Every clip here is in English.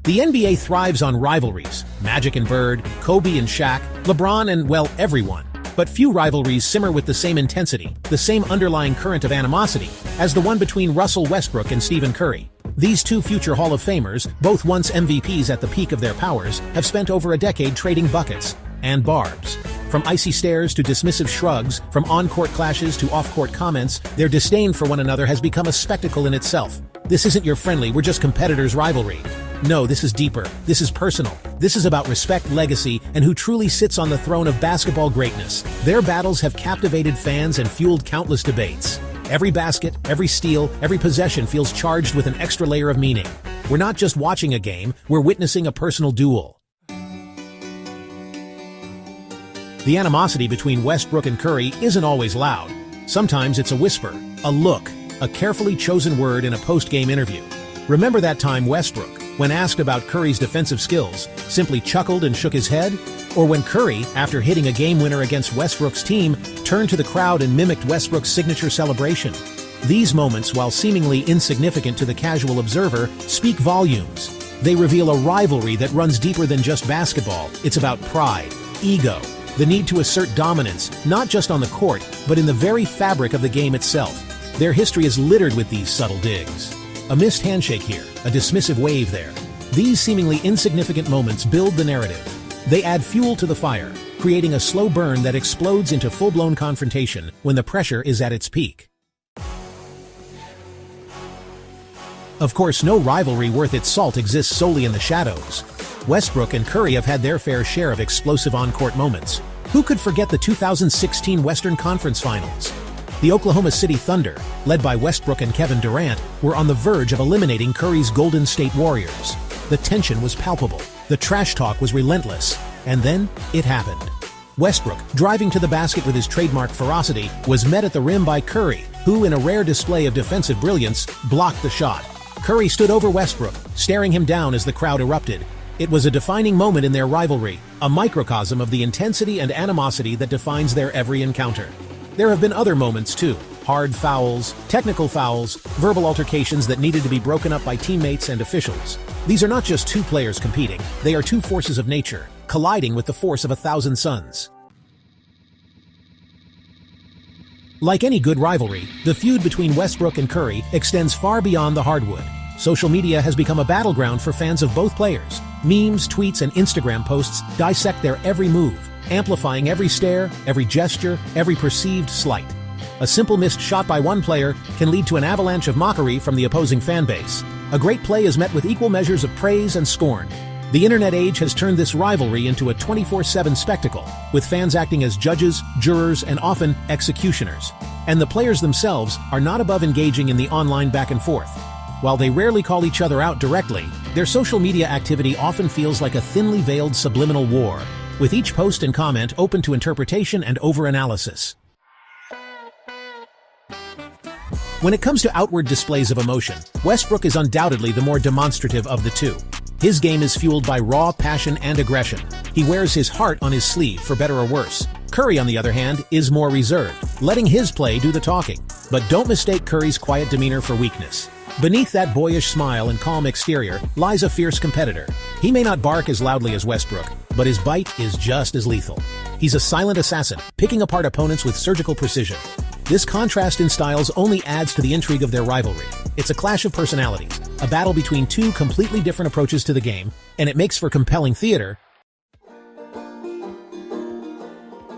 The NBA thrives on rivalries. Magic and Bird, Kobe and Shaq, LeBron and, well, everyone. But few rivalries simmer with the same intensity, the same underlying current of animosity, as the one between Russell Westbrook and Stephen Curry. These two future Hall of Famers, both once MVPs at the peak of their powers, have spent over a decade trading buckets and barbs. From icy stares to dismissive shrugs, from on-court clashes to off-court comments, their disdain for one another has become a spectacle in itself. This isn't your friendly, we're just competitors rivalry. No, this is deeper. This is personal. This is about respect, legacy, and who truly sits on the throne of basketball greatness. Their battles have captivated fans and fueled countless debates. Every basket, every steal, every possession feels charged with an extra layer of meaning. We're not just watching a game, we're witnessing a personal duel. The animosity between Westbrook and Curry isn't always loud. Sometimes it's a whisper, a look, a carefully chosen word in a post-game interview. Remember that time Westbrook, when asked about Curry's defensive skills, simply chuckled and shook his head? Or when Curry, after hitting a game winner against Westbrook's team, turned to the crowd and mimicked Westbrook's signature celebration? These moments, while seemingly insignificant to the casual observer, speak volumes. They reveal a rivalry that runs deeper than just basketball. It's about pride, ego, the need to assert dominance, not just on the court, but in the very fabric of the game itself. Their history is littered with these subtle digs. A missed handshake here, a dismissive wave there. These seemingly insignificant moments build the narrative. They add fuel to the fire, creating a slow burn that explodes into full-blown confrontation when the pressure is at its peak. Of course, no rivalry worth its salt exists solely in the shadows. Westbrook and Curry have had their fair share of explosive on-court moments. Who could forget the 2016 Western Conference Finals? The Oklahoma City Thunder, led by Westbrook and Kevin Durant, were on the verge of eliminating Curry's Golden State Warriors. The tension was palpable, the trash talk was relentless, and then it happened. Westbrook, driving to the basket with his trademark ferocity, was met at the rim by Curry, who, in a rare display of defensive brilliance, blocked the shot. Curry stood over Westbrook, staring him down as the crowd erupted. It was a defining moment in their rivalry, a microcosm of the intensity and animosity that defines their every encounter. There have been other moments too. Hard fouls, technical fouls, verbal altercations that needed to be broken up by teammates and officials. These are not just two players competing, they are two forces of nature, colliding with the force of 1,000 suns. Like any good rivalry, the feud between Westbrook and Curry extends far beyond the hardwood. Social media has become a battleground for fans of both players. Memes, tweets, and Instagram posts dissect their every move, amplifying every stare, every gesture, every perceived slight. A simple missed shot by one player can lead to an avalanche of mockery from the opposing fan base. A great play is met with equal measures of praise and scorn. The internet age has turned this rivalry into a 24/7 spectacle, with fans acting as judges, jurors, and often executioners. And the players themselves are not above engaging in the online back and forth. While they rarely call each other out directly, their social media activity often feels like a thinly veiled subliminal war, with each post and comment open to interpretation and overanalysis. When it comes to outward displays of emotion, Westbrook is undoubtedly the more demonstrative of the two. His game is fueled by raw passion and aggression. He wears his heart on his sleeve, for better or worse. Curry, on the other hand, is more reserved, letting his play do the talking. But don't mistake Curry's quiet demeanor for weakness. Beneath that boyish smile and calm exterior lies a fierce competitor. He may not bark as loudly as Westbrook, but his bite is just as lethal. He's a silent assassin, picking apart opponents with surgical precision. This contrast in styles only adds to the intrigue of their rivalry. It's a clash of personalities, a battle between two completely different approaches to the game, and it makes for compelling theater.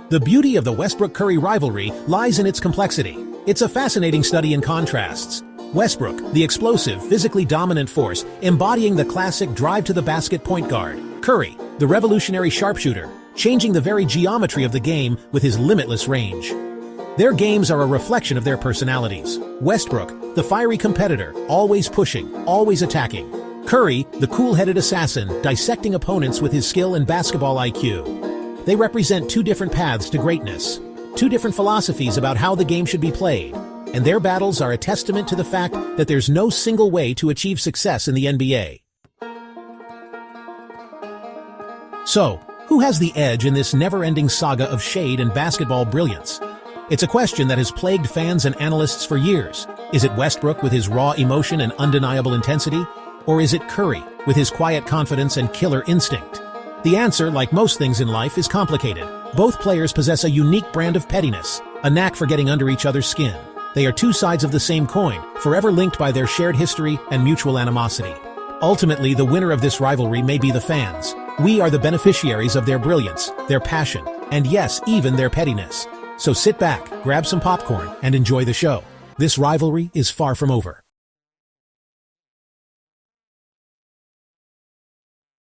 The beauty of the Westbrook-Curry rivalry lies in its complexity. It's a fascinating study in contrasts. Westbrook, the explosive, physically dominant force, embodying the classic drive-to-the-basket point guard. Curry, the revolutionary sharpshooter, changing the very geometry of the game with his limitless range. Their games are a reflection of their personalities. Westbrook, the fiery competitor, always pushing, always attacking. Curry, the cool-headed assassin, dissecting opponents with his skill and basketball IQ. They represent two different paths to greatness, two different philosophies about how the game should be played, and their battles are a testament to the fact that there's no single way to achieve success in the NBA. So, who has the edge in this never-ending saga of shade and basketball brilliance? It's a question that has plagued fans and analysts for years. Is it Westbrook with his raw emotion and undeniable intensity? Or is it Curry, with his quiet confidence and killer instinct? The answer, like most things in life, is complicated. Both players possess a unique brand of pettiness, a knack for getting under each other's skin. They are two sides of the same coin, forever linked by their shared history and mutual animosity. Ultimately, the winner of this rivalry may be the fans. We are the beneficiaries of their brilliance, their passion, and yes, even their pettiness. So sit back, grab some popcorn, and enjoy the show. This rivalry is far from over.